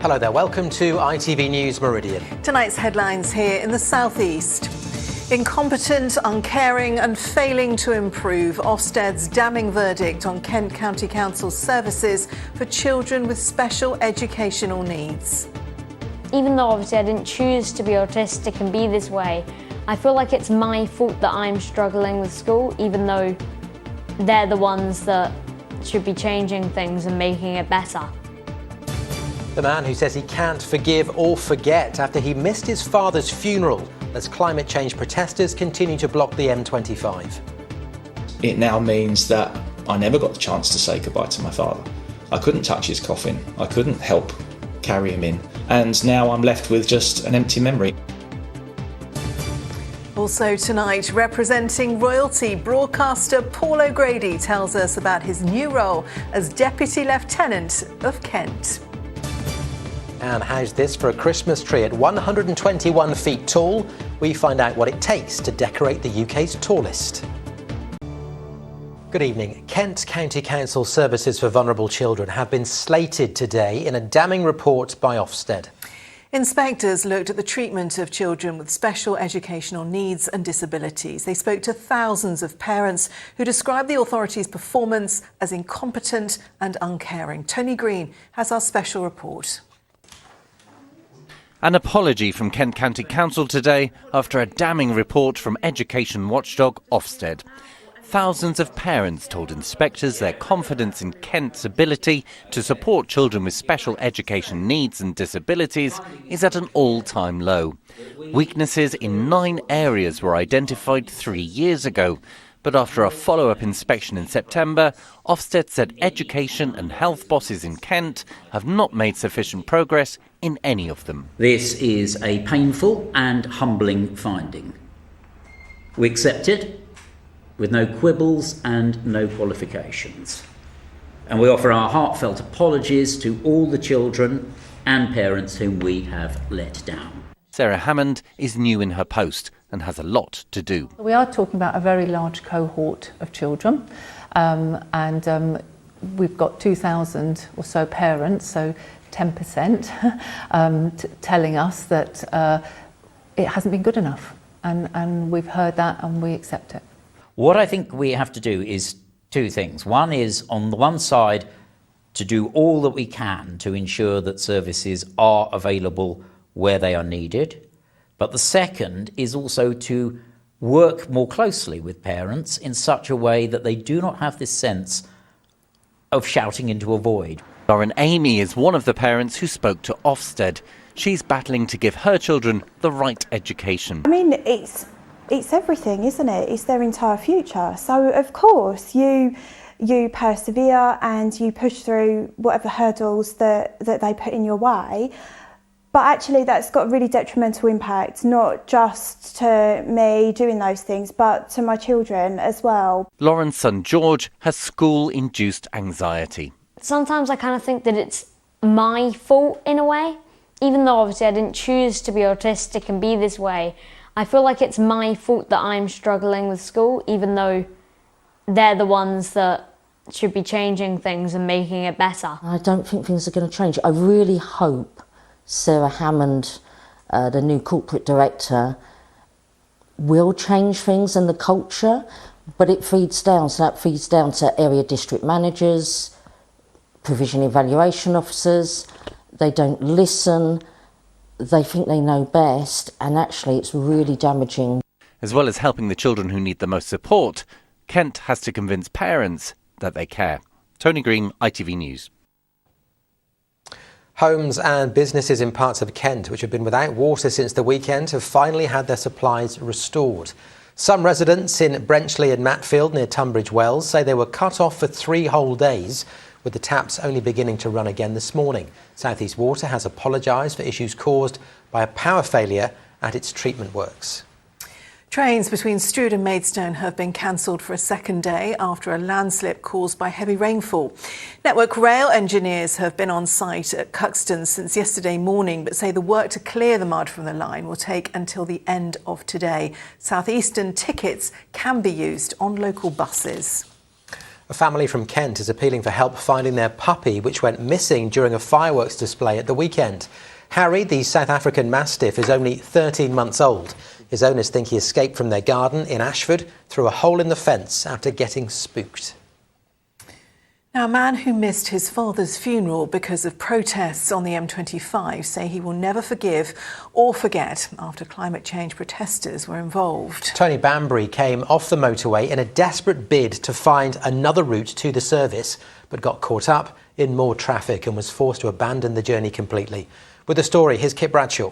Hello there, welcome to ITV News Meridian. Tonight's headlines here in the southeast. Incompetent, uncaring and failing to improve. Ofsted's damning verdict on Kent County Council's services for children with special educational needs. Even though obviously I didn't choose to be autistic and be this way, I feel like it's my fault that I'm struggling with school, even though they're the ones that should be changing things and making it better. The man who says he can't forgive or forget after he missed his father's funeral as climate change protesters continue to block the M25. It now means that I never got the chance to say goodbye to my father. I couldn't touch his coffin, I couldn't help carry him in, and now I'm left with just an empty memory. Also tonight, representing royalty, broadcaster Paul O'Grady tells us about his new role as Deputy Lieutenant of Kent. And how's this for a Christmas tree at 121 feet tall? We find out what it takes to decorate the UK's tallest. Good evening. Kent County Council services for vulnerable children have been slated today in a damning report by Ofsted. Inspectors looked at the treatment of children with special educational needs and disabilities. They spoke to thousands of parents who described the authority's performance as incompetent and uncaring. Tony Green has our special report. An apology from Kent County Council today after a damning report from education watchdog Ofsted. Thousands of parents told inspectors their confidence in Kent's ability to support children with special education needs and disabilities is at an all-time low. Weaknesses in 9 areas were identified 3 years ago. But after a follow-up inspection in September, Ofsted said education and health bosses in Kent have not made sufficient progress in any of them. This is a painful and humbling finding. We accept it with no quibbles and no qualifications. And we offer our heartfelt apologies to all the children and parents whom we have let down. Sarah Hammond is new in her post and has a lot to do. We are talking about a very large cohort of children and we've got 2,000 or so parents, so 10% telling us that it hasn't been good enough, and we've heard that and we accept it. What I think we have to do is 2 things. One is, on the one side, to do all that we can to ensure that services are available where they are needed. But the second is also to work more closely with parents in such a way that they do not have this sense of shouting into a void. Lauren Amy is one of the parents who spoke to Ofsted. She's battling to give her children the right education. I mean, it's everything, isn't it? It's their entire future. So of course you persevere and you push through whatever hurdles that they put in your way. But actually that's got a really detrimental impact, not just to me doing those things, but to my children as well. Lauren's son George has school-induced anxiety. Sometimes I kind of think that it's my fault in a way. Even though obviously I didn't choose to be autistic and be this way, I feel like it's my fault that I'm struggling with school, even though they're the ones that should be changing things and making it better. I don't think things are going to change. I really hope Sarah Hammond, the new corporate director, will change things in the culture, but it feeds down. So that feeds down to area district managers, provision evaluation officers. They don't listen. They think they know best, and actually it's really damaging. As well as helping the children who need the most support, Kent has to convince parents that they care. Tony Green, ITV News. Homes and businesses in parts of Kent which have been without water since the weekend have finally had their supplies restored. Some residents in Brenchley and Matfield near Tunbridge Wells say they were cut off for 3 whole days, with the taps only beginning to run again this morning. South East Water has apologised for issues caused by a power failure at its treatment works. Trains between Strood and Maidstone have been cancelled for a second day after a landslip caused by heavy rainfall. Network Rail engineers have been on site at Cuxton since yesterday morning, but say the work to clear the mud from the line will take until the end of today. South Eastern tickets can be used on local buses. A family from Kent is appealing for help finding their puppy, which went missing during a fireworks display at the weekend. Harry, the South African Mastiff, is only 13 months old. His owners think he escaped from their garden in Ashford through a hole in the fence after getting spooked. Now, a man who missed his father's funeral because of protests on the M25 say he will never forgive or forget after climate change protesters were involved. Tony Banbury came off the motorway in a desperate bid to find another route to the service, but got caught up in more traffic and was forced to abandon the journey completely. With the story, here's Kit Bradshaw.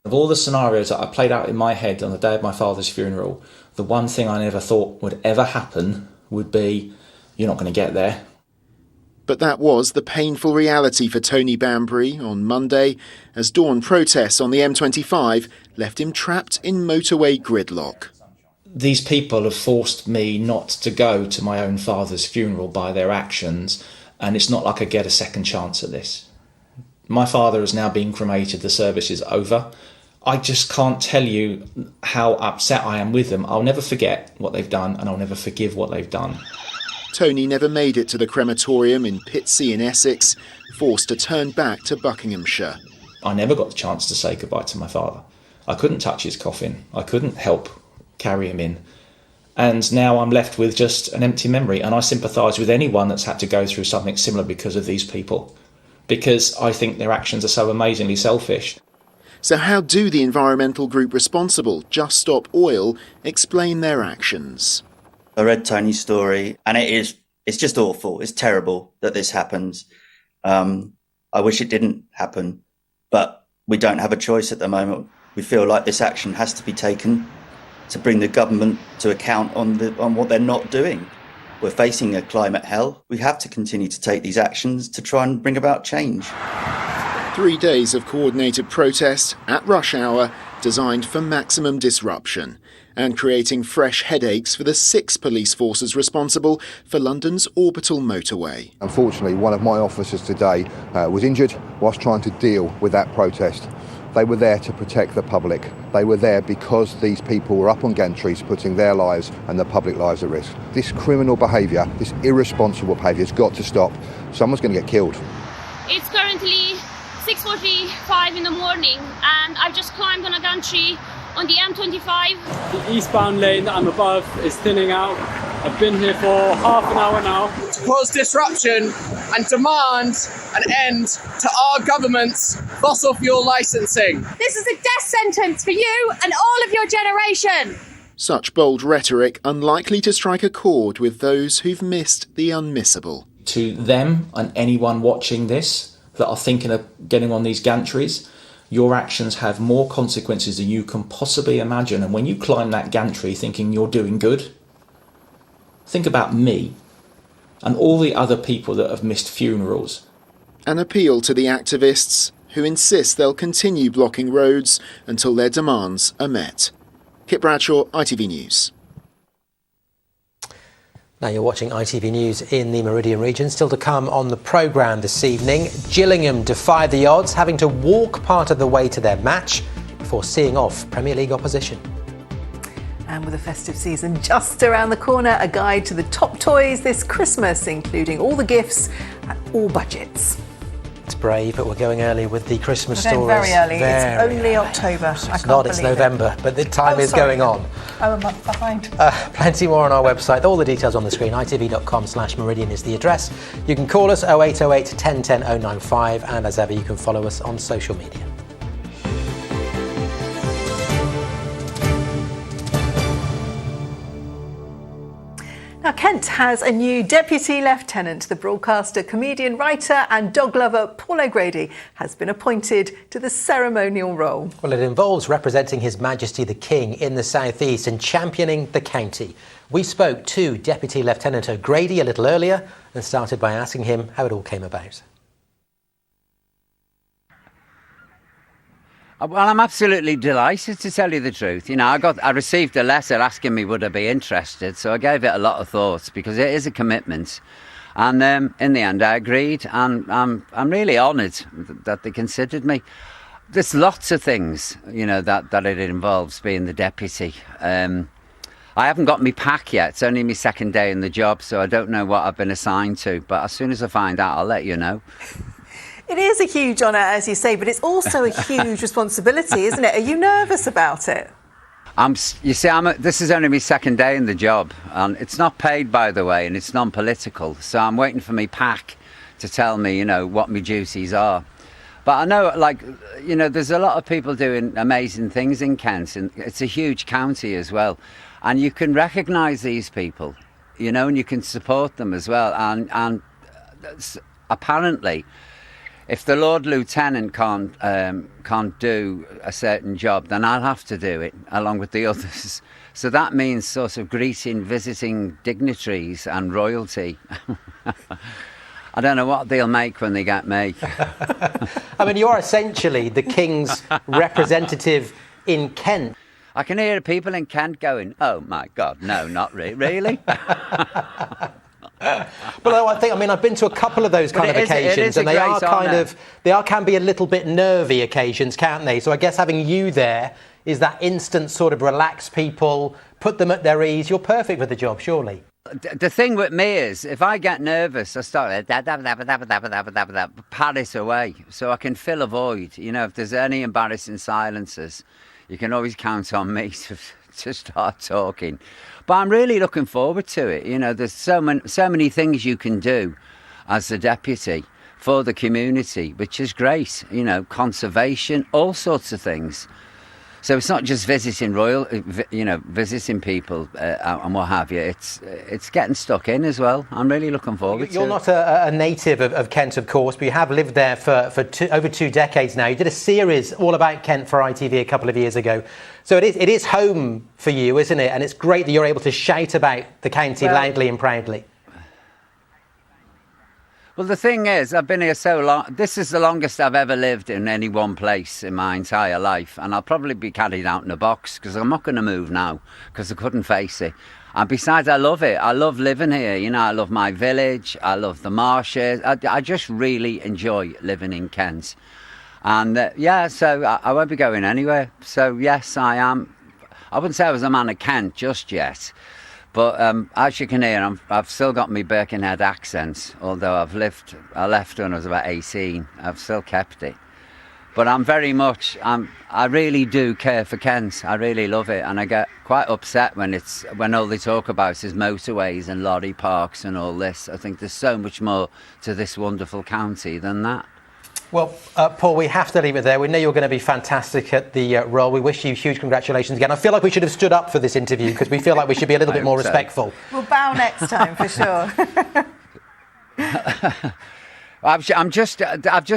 Of all the scenarios that I played out in my head on the day of my father's funeral, the one thing I never thought would ever happen would be, you're not going to get there. But that was the painful reality for Tony Banbury on Monday, as dawn protests on the M25 left him trapped in motorway gridlock. These people have forced me not to go to my own father's funeral by their actions, and it's not like I get a second chance at this. My father has now been cremated, the service is over. I just can't tell you how upset I am with them. I'll never forget what they've done, and I'll never forgive what they've done. Tony never made it to the crematorium in Pitsea in Essex, forced to turn back to Buckinghamshire. I never got the chance to say goodbye to my father. I couldn't touch his coffin. I couldn't help carry him in. And now I'm left with just an empty memory, and I sympathise with anyone that's had to go through something similar because of these people, because I think their actions are so amazingly selfish. So how do the environmental group responsible, Just Stop Oil, explain their actions? I read Tony's story, and it's just awful. It's terrible that this happens. I wish it didn't happen, but we don't have a choice at the moment. We feel like this action has to be taken to bring the government to account on what they're not doing. We're facing a climate hell. We have to continue to take these actions to try and bring about change. 3 days of coordinated protest at rush hour, designed for maximum disruption and creating fresh headaches for the 6 police forces responsible for London's orbital motorway. Unfortunately, one of my officers today was injured whilst trying to deal with that protest. They were there to protect the public. They were there because these people were up on gantries putting their lives and the public lives at risk. This criminal behaviour, this irresponsible behaviour has got to stop. Someone's going to get killed. It's currently 6:45 in the morning and I've just climbed on a gantry on the M25. The eastbound lane that I'm above is thinning out. I've been here for half an hour now. To cause disruption and demand an end to our government's fossil fuel licensing. This is a death sentence for you and all of your generation. Such bold rhetoric unlikely to strike a chord with those who've missed the unmissable. To them and anyone watching this that are thinking of getting on these gantries, your actions have more consequences than you can possibly imagine. And when you climb that gantry thinking you're doing good, think about me and all the other people that have missed funerals. An appeal to the activists who insist they'll continue blocking roads until their demands are met. Kit Bradshaw, ITV News. Now you're watching ITV News in the Meridian region. Still to come on the programme this evening. Gillingham defy the odds, having to walk part of the way to their match before seeing off Premier League opposition. And with the festive season just around the corner, a guide to the top toys this Christmas, including all the gifts at all budgets. It's brave, but we're going early with the Christmas We're going stories. very early. It's only October. It's not, it's November, but the time is going on. I'm a month behind. Plenty more on our website. All the details on the screen. itv.com/Meridian is the address. You can call us 0808 1010 095, and as ever, you can follow us on social media. Now, Kent has a new deputy lieutenant. The broadcaster, comedian, writer and dog lover Paul O'Grady has been appointed to the ceremonial role. Well, it involves representing His Majesty the King in the South East and championing the county. We spoke to Deputy Lieutenant O'Grady a little earlier and started by asking him how it all came about. Well, I'm absolutely delighted, to tell you the truth. You know, I received a letter asking me would I be interested, so I gave it a lot of thought because it is a commitment. And in the end, I agreed, and I'm really honoured that they considered me. There's lots of things, you know, that it involves being the deputy. I haven't got my pack yet. It's only my second day in the job, so I don't know what I've been assigned to. But as soon as I find out, I'll let you know. It is a huge honour, as you say, but it's also a huge responsibility, isn't it? Are you nervous about it? This is only my second day in the job, and it's not paid, by the way, and it's non-political. So I'm waiting for my pack to tell me, what my duties are. But I know, there's a lot of people doing amazing things in Kent, and it's a huge county as well. And you can recognise these people, and you can support them as well. And apparently, if the Lord Lieutenant can't do a certain job, then I'll have to do it along with the others. So that means sort of visiting dignitaries and royalty. I don't know what they'll make when they get me. I mean, you are essentially the King's representative in Kent. I can hear people in Kent going, "Oh my God, no, not really." But I've been to a couple of those kind of occasions, and they can be a little bit nervy occasions, can't they? So I guess having you there is that instant sort of relax people, put them at their ease. You're perfect for the job, surely. The thing with me is, if I get nervous, I start pat it away, so I can fill a void. If there's any embarrassing silences, you can always count on me to start talking. But I'm really looking forward to it. There's so many things you can do as the deputy for the community, which is great. Conservation, all sorts of things. So it's not just visiting visiting people and what have you. It's getting stuck in as well. I'm really looking forward to it. You're not a native of Kent, of course, but you have lived there for over 2 decades now. You did a series all about Kent for ITV a couple of years ago. So it is home for you, isn't it? And it's great that you're able to shout about the county loudly and proudly. Well, the thing is, I've been here so long. This is the longest I've ever lived in any one place in my entire life. And I'll probably be carried out in a box because I'm not going to move now because I couldn't face it. And besides, I love it. I love living here. I love my village. I love the marshes. I just really enjoy living in Kent. And so I won't be going anywhere. So yes, I am. I wouldn't say I was a man of Kent just yet. But as you can hear, I've still got my Birkenhead accent, although I left when I was about 18. I've still kept it. But I really do care for Kent. I really love it. And I get quite upset when all they talk about is motorways and lorry parks and all this. I think there's so much more to this wonderful county than that. Well, Paul, we have to leave it there. We know you're going to be fantastic at the role. We wish you huge congratulations again. I feel like we should have stood up for this interview because we feel like we should be a little bit more respectful. We'll bow next time for sure. I've just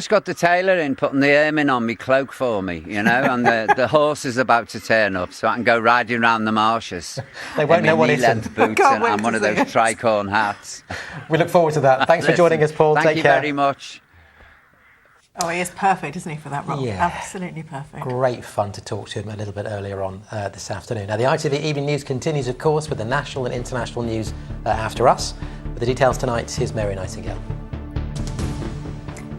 got the tailor in putting the ermine on my cloak for me, and the horse is about to turn up, so I can go riding around the marshes. They won't know what it is. Knee-length boots and one of those tricorn hats. We look forward to that. Thanks for joining us, Paul. Thank you very much. Oh, he is perfect, isn't he, for that role? Yeah. Absolutely perfect. Great fun to talk to him a little bit earlier on this afternoon. Now, the ITV Evening News continues, of course, with the national and international news after us. With the details tonight, here's Mary Nightingale.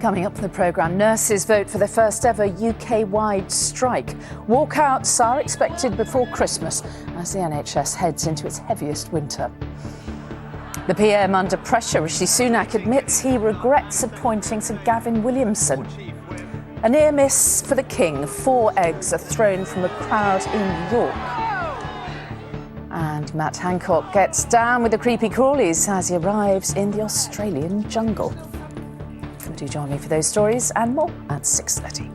Coming up for the programme, nurses vote for their first ever UK-wide strike. Walkouts are expected before Christmas as the NHS heads into its heaviest winter. The PM under pressure. Rishi Sunak admits he regrets appointing Sir Gavin Williamson. A near miss for the King. 4 eggs are thrown from a crowd in New York. And Matt Hancock gets down with the creepy crawlies as he arrives in the Australian jungle. Do join me for those stories and more at 6:30.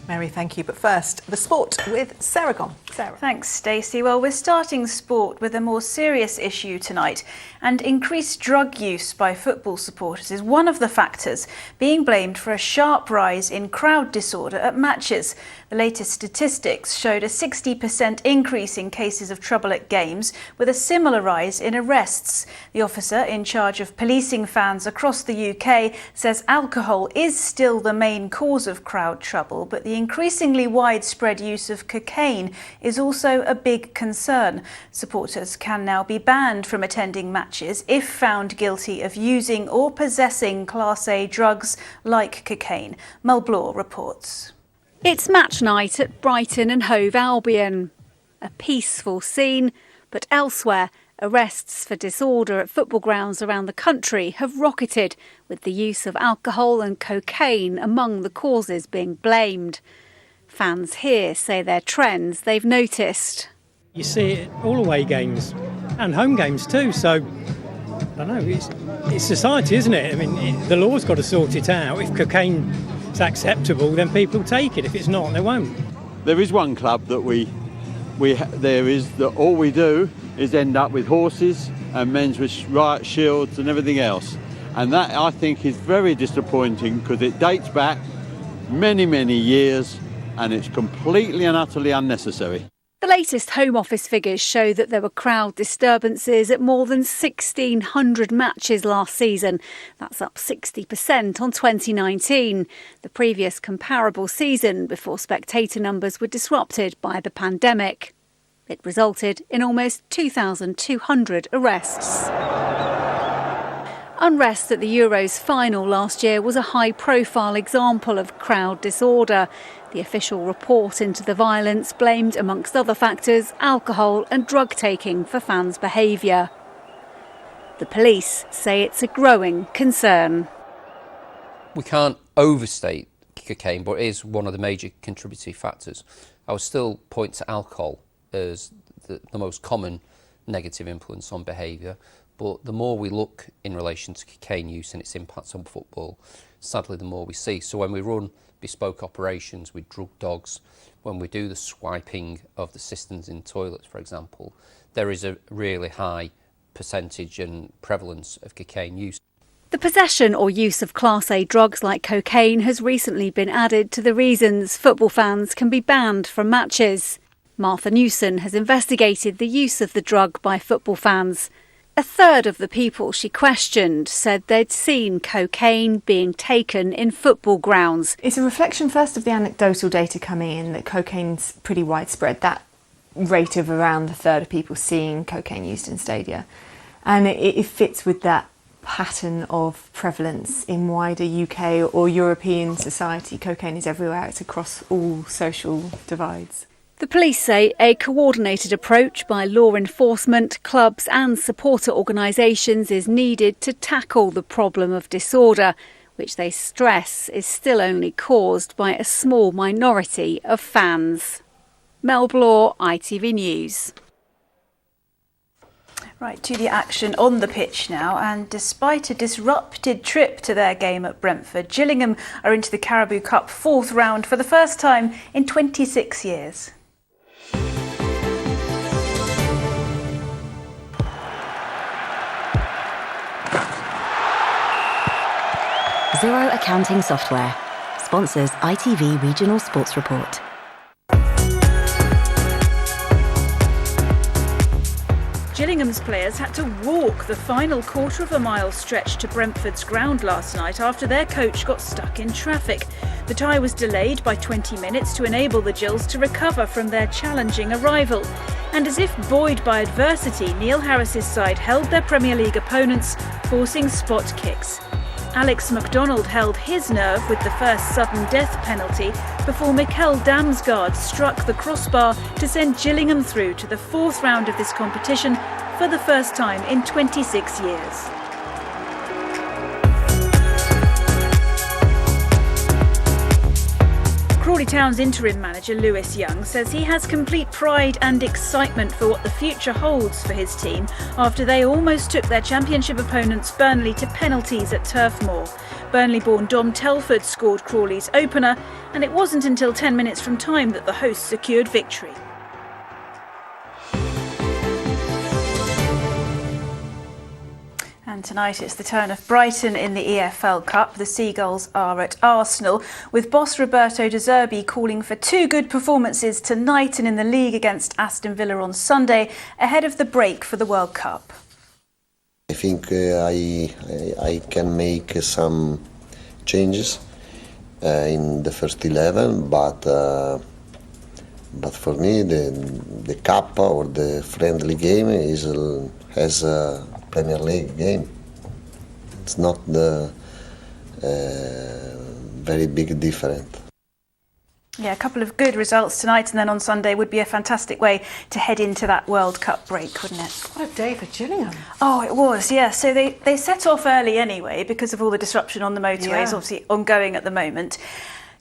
Mary, thank you. But first, the sport with Sarah Gom. Sarah. Thanks, Stacey. Well, we're starting sport with a more serious issue tonight. And increased drug use by football supporters is one of the factors being blamed for a sharp rise in crowd disorder at matches. The latest statistics showed a 60% increase in cases of trouble at games, with a similar rise in arrests. The officer in charge of policing fans across the UK says alcohol is still the main cause of crowd trouble, but the increasingly widespread use of cocaine is also a big concern. Supporters can now be banned from attending matches if found guilty of using or possessing Class A drugs like cocaine. Mel Blore reports. It's match night at Brighton and Hove Albion. a peaceful scene, but elsewhere, arrests for disorder at football grounds around the country have rocketed, with the use of alcohol and cocaine among the causes being blamed. Fans here say they're trends they've noticed. You see it all away games and home games too, so I don't know, it's society, isn't it? I mean, the law's got to sort it out. If cocaine is acceptable, then people take it. If it's not, they won't. There is one club that all we do is end up with horses and men's with riot shields and everything else. And that, I think, is very disappointing because it dates back many, many years and it's completely and utterly unnecessary. The latest Home Office figures show that there were crowd disturbances at more than 1,600 matches last season. That's up 60% on 2019, the previous comparable season before spectator numbers were disrupted by the pandemic. It resulted in almost 2,200 arrests. Unrest at the Euros final last year was a high-profile example of crowd disorder. The official report into the violence blamed, amongst other factors, alcohol and drug taking for fans' behaviour. The police say it's a growing concern. We can't overstate cocaine, but it is one of the major contributory factors. I would still point to alcohol as the most common negative influence on behaviour, but the more we look in relation to cocaine use and its impact on football, sadly the more we see. So when we run bespoke operations with drug dogs, when we do the swiping of the cisterns in toilets, for example, there is a really high percentage and prevalence of cocaine use. The possession or use of Class A drugs like cocaine has recently been added to the reasons football fans can be banned from matches. Martha Newson has investigated the use of the drug by football fans. A third of the people she questioned said they'd seen cocaine being taken in football grounds. It's a reflection first of the anecdotal data coming in that cocaine's pretty widespread, that rate of around a third of people seeing cocaine used in stadia. And it fits with that pattern of prevalence in wider UK or European society. Cocaine is everywhere, it's across all social divides. The police say a coordinated approach by law enforcement, clubs and supporter organisations is needed to tackle the problem of disorder, which they stress is still only caused by a small minority of fans. Mel Blore, ITV News. Right, to the action on the pitch now, and despite a disrupted trip to their game at Brentford, Gillingham are into the Carabao Cup fourth round for the first time in 26 years. Zero Accounting Software sponsors ITV Regional Sports Report. Gillingham's players had to walk the final quarter of a mile stretch to Brentford's ground last night after their coach got stuck in traffic. The tie was delayed by 20 minutes to enable the Gills to recover from their challenging arrival. And as if buoyed by adversity, Neil Harris's side held their Premier League opponents, forcing spot kicks. Alex MacDonald held his nerve with the first sudden death penalty before Mikel Damsgaard struck the crossbar to send Gillingham through to the fourth round of this competition for the first time in 26 years. Crawley Town's interim manager Lewis Young says he has complete pride and excitement for what the future holds for his team after they almost took their championship opponents Burnley to penalties at Turf Moor. Burnley-born Dom Telford scored Crawley's opener, and it wasn't until 10 minutes from time that the hosts secured victory. And tonight it's the turn of Brighton in the EFL Cup. The Seagulls are at Arsenal, with boss Roberto De Zerbi calling for two good performances tonight and in the league against Aston Villa on Sunday, ahead of the break for the World Cup. I think I can make some changes in the first 11, but for me the Cup or the friendly game has a Premier League game. It's not the very big difference. Yeah, a couple of good results tonight, and then on Sunday would be a fantastic way to head into that World Cup break, wouldn't it? What a day for Gillingham. Oh, it was, yeah. So they set off early anyway because of all the disruption on the motorways, obviously ongoing at the moment.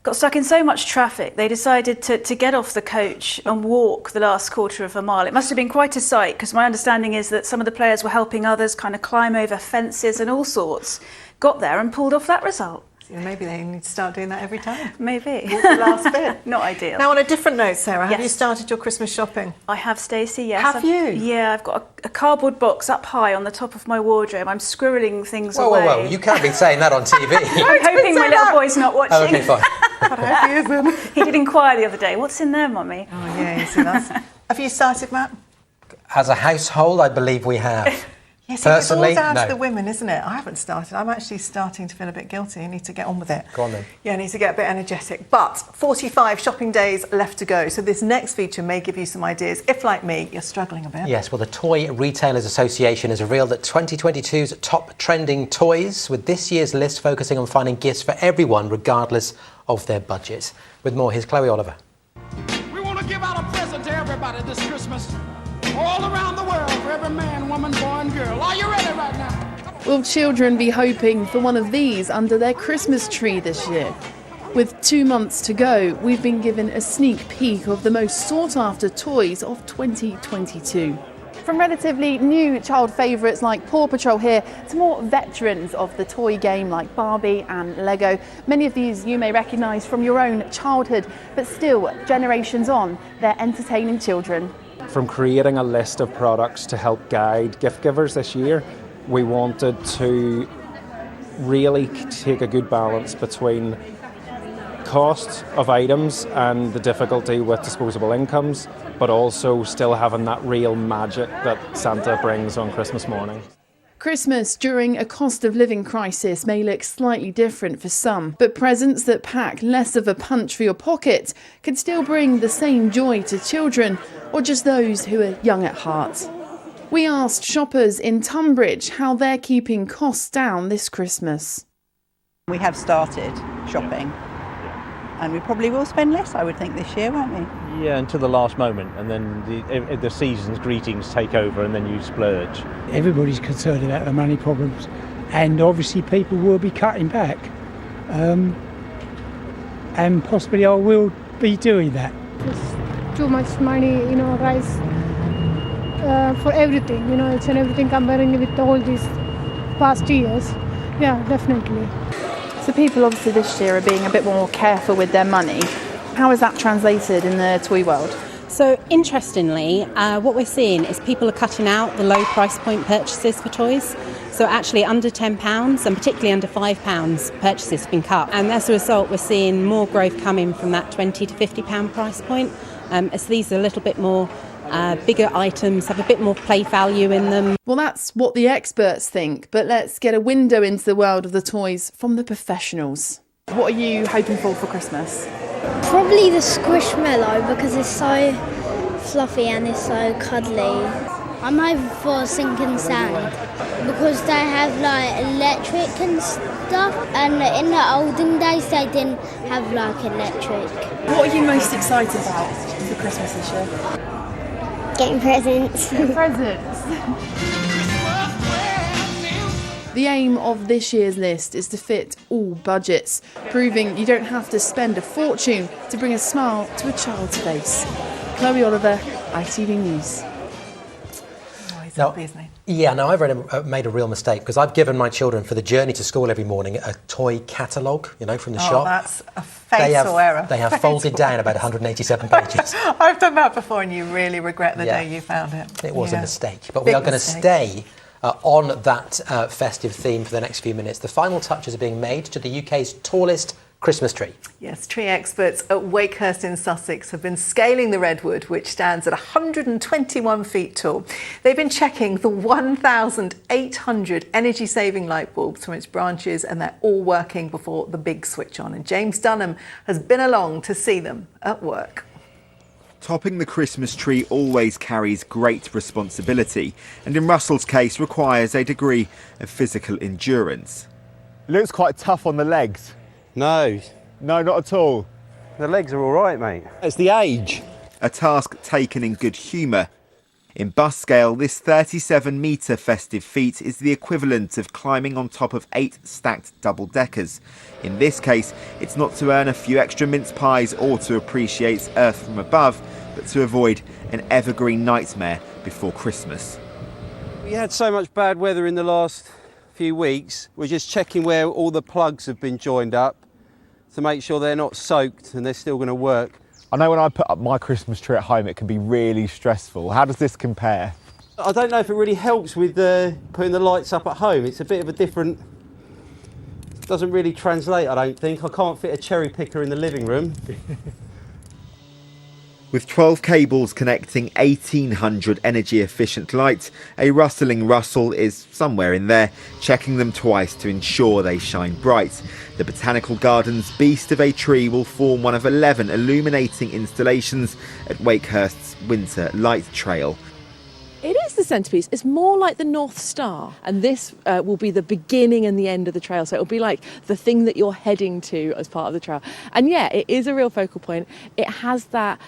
Got stuck in so much traffic, they decided to get off the coach and walk the last quarter of a mile. It must have been quite a sight, because my understanding is that some of the players were helping others kind of climb over fences and all sorts. Got there and pulled off that result. Maybe they need to start doing that every time. Maybe. Walk the last bit. Not ideal. Now, on a different note, Sarah, have Yes. you started your Christmas shopping? I have, Stacey, yes. Have you? Yeah, I've got a cardboard box up high on the top of my wardrobe. I'm squirreling things Whoa, away. whoa, whoa, you can't be saying that on TV. I'm hoping my little boy's not watching. Oh, okay, fine. I hope he isn't. He did inquire the other day, what's in there, Mummy? Oh, yeah, you see that. Have you started, Matt? As a household, I believe we have. Yes, Personally, it's all down no. to the women, isn't it? I haven't started. I'm actually starting to feel a bit guilty. I need to get on with it. Go on then. Yeah, I need to get a bit energetic. But 45 shopping days left to go. So this next feature may give you some ideas if, like me, you're struggling a bit. Yes, well, the Toy Retailers Association has revealed that 2022's top trending toys, with this year's list focusing on finding gifts for everyone, regardless of their budget. With more, here's Chloe Oliver. We want to give out a present to everybody this Christmas. All around the world, for every man, woman, boy and girl. Are you ready right now? Will children be hoping for one of these under their Christmas tree this year? With 2 months to go, we've been given a sneak peek of the most sought-after toys of 2022. From relatively new child favourites like Paw Patrol here to more veterans of the toy game like Barbie and Lego. Many of these you may recognise from your own childhood, but still, generations on, they're entertaining children. From creating a list of products to help guide gift givers this year, we wanted to really take a good balance between cost of items and the difficulty with disposable incomes, but also still having that real magic that Santa brings on Christmas morning. Christmas during a cost of living crisis may look slightly different for some, but presents that pack less of a punch for your pocket can still bring the same joy to children or just those who are young at heart. We asked shoppers in Tunbridge how they're keeping costs down this Christmas. We have started shopping, and we probably will spend less, I would think, this year, won't we? Yeah, until the last moment, and then the season's greetings take over, and then you splurge. Everybody's concerned about the money problems, and obviously people will be cutting back, and possibly I will be doing that. It's too much money, rise for everything, each and everything comparing with all these past years. Yeah, definitely. So people obviously this year are being a bit more careful with their money. How is that translated in the toy world? So interestingly, what we're seeing is people are cutting out the low price point purchases for toys. So actually under £10 and particularly under £5 purchases have been cut. And as a result, we're seeing more growth coming from that £20 to £50 price point. As these are a little bit more bigger items, have a bit more play value in them. Well, that's what the experts think, but let's get a window into the world of the toys from the professionals. What are you hoping for Christmas? Probably the Squishmallow because it's so fluffy and it's so cuddly. I'm hoping for Sinking Sand because they have electric and stuff, and in the olden days they didn't have electric. What are you most excited about for Christmas this year? Getting presents. Presents. The aim of this year's list is to fit all budgets, proving you don't have to spend a fortune to bring a smile to a child's face. Chloe Oliver, ITV News. Oh, he's happy, isn't he? Yeah, now I've made a real mistake because I've given my children for the journey to school every morning a toy catalogue, from the shop. Oh, that's a fatal error. They have folded down about 187 pages. I've done that before and you really regret the day you found it. It was a mistake. But we are going to stay on that festive theme for the next few minutes. The final touches are being made to the UK's tallest Christmas tree. Yes, tree experts at Wakehurst in Sussex have been scaling the redwood, which stands at 121 feet tall. They've been checking the 1,800 energy-saving light bulbs from its branches, and they're all working before the big switch on. And James Dunham has been along to see them at work. Topping the Christmas tree always carries great responsibility, and in Russell's case requires a degree of physical endurance. It looks quite tough on the legs. No, not at all. The legs are all right, mate. It's the age. A task taken in good humour. In bus scale, this 37-metre festive feat is the equivalent of climbing on top of 8 stacked double-deckers. In this case, it's not to earn a few extra mince pies or to appreciate Earth from above, but to avoid an evergreen nightmare before Christmas. We had so much bad weather in the last few weeks. We're just checking where all the plugs have been joined up to make sure they're not soaked and they're still going to work. I know when I put up my Christmas tree at home, it can be really stressful. How does this compare? I don't know if it really helps with putting the lights up at home. It's a bit of a different... Doesn't really translate, I don't think. I can't fit a cherry picker in the living room. With 12 cables connecting 1,800 energy-efficient lights, a rustling Russell is somewhere in there, checking them twice to ensure they shine bright. The Botanical Gardens beast of a tree will form one of 11 illuminating installations at Wakehurst's Winter Light Trail. It is the centrepiece. It's more like the North Star, and this will be the beginning and the end of the trail. So it'll be like the thing that you're heading to as part of the trail. And yeah, it is a real focal point. It has that.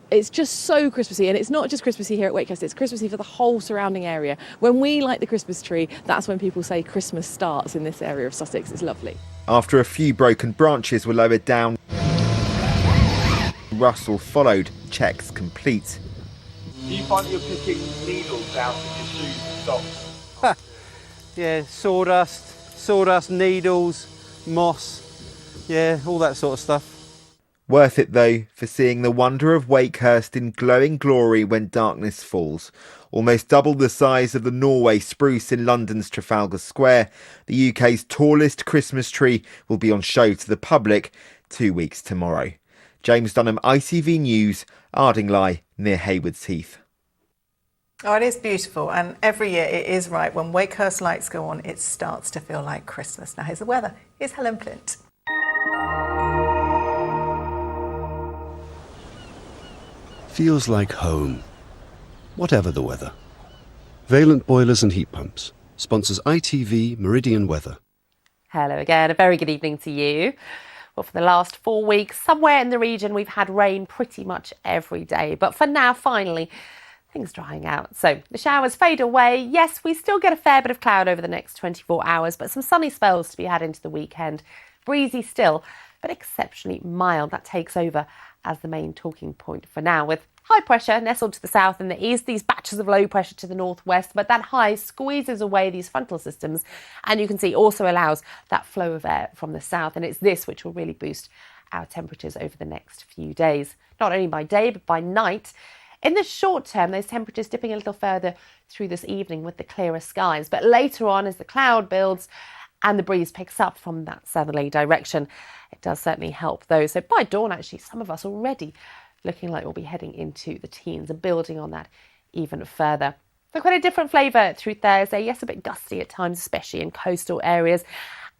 It's just so Christmassy, and it's not just Christmassy here at Wakehurst, it's Christmassy for the whole surrounding area. When we light the Christmas tree, that's when people say Christmas starts in this area of Sussex. It's lovely. After a few broken branches were lowered down, Russell followed, checks complete. Do you find you're picking needles out of your shoes and socks? Yeah, sawdust, needles, moss, yeah, all that sort of stuff. Worth it though, for seeing the wonder of Wakehurst in glowing glory when darkness falls. Almost double the size of the Norway spruce in London's Trafalgar Square, the UK's tallest Christmas tree will be on show to the public 2 weeks tomorrow. James Dunham, ITV News, Ardingly, near Haywards Heath. Oh, it is beautiful, and every year it is right. When Wakehurst lights go on, it starts to feel like Christmas. Now here's the weather. Here's Helen Flint. Feels like home, whatever the weather. Valent Boilers and Heat Pumps sponsors ITV Meridian Weather. Hello again, a very good evening to you. Well, for the last 4 weeks, somewhere in the region, we've had rain pretty much every day. But for now, finally, things drying out. So the showers fade away. Yes, we still get a fair bit of cloud over the next 24 hours, but some sunny spells to be had into the weekend. Breezy still, but exceptionally mild. That takes over as the main talking point for now, with high pressure nestled to the south and the east, these batches of low pressure to the northwest, but that high squeezes away these frontal systems, and you can see also allows that flow of air from the south, and it's this which will really boost our temperatures over the next few days, not only by day but by night. In the short term, those temperatures dipping a little further through this evening with the clearer skies, but later on as the cloud builds and the breeze picks up from that southerly direction, it does certainly help those. So by dawn, actually, some of us already looking like we'll be heading into the teens and building on that even further. So quite a different flavour through Thursday. Yes, a bit gusty at times, especially in coastal areas,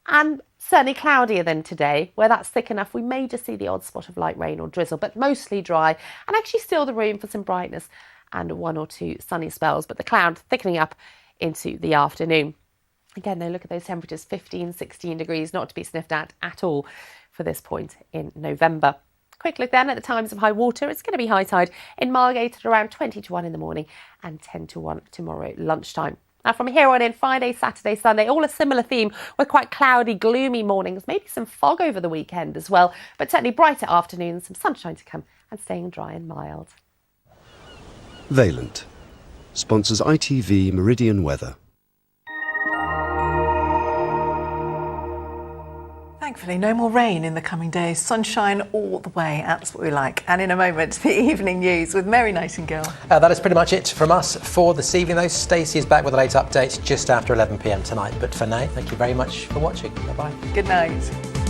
and certainly cloudier than today, where that's thick enough we may just see the odd spot of light rain or drizzle, but mostly dry, and actually still the room for some brightness and 1 or 2 sunny spells, but the cloud thickening up into the afternoon. Again, though, look at those temperatures, 15, 16 degrees, not to be sniffed at all for this point in November. Quick look then at the times of high water. It's going to be high tide in Margate at around 20 to 1 in the morning and 10 to 1 tomorrow lunchtime. Now from here on in, Friday, Saturday, Sunday, all a similar theme with quite cloudy, gloomy mornings, maybe some fog over the weekend as well, but certainly brighter afternoons, some sunshine to come and staying dry and mild. Valent sponsors ITV Meridian Weather. Thankfully, no more rain in the coming days. Sunshine all the way. That's what we like. And in a moment, the evening news with Mary Nightingale. That is pretty much it from us for this evening, though. Stacey is back with a late update just after 11 p.m. tonight. But for now, thank you very much for watching. Bye-bye. Good night.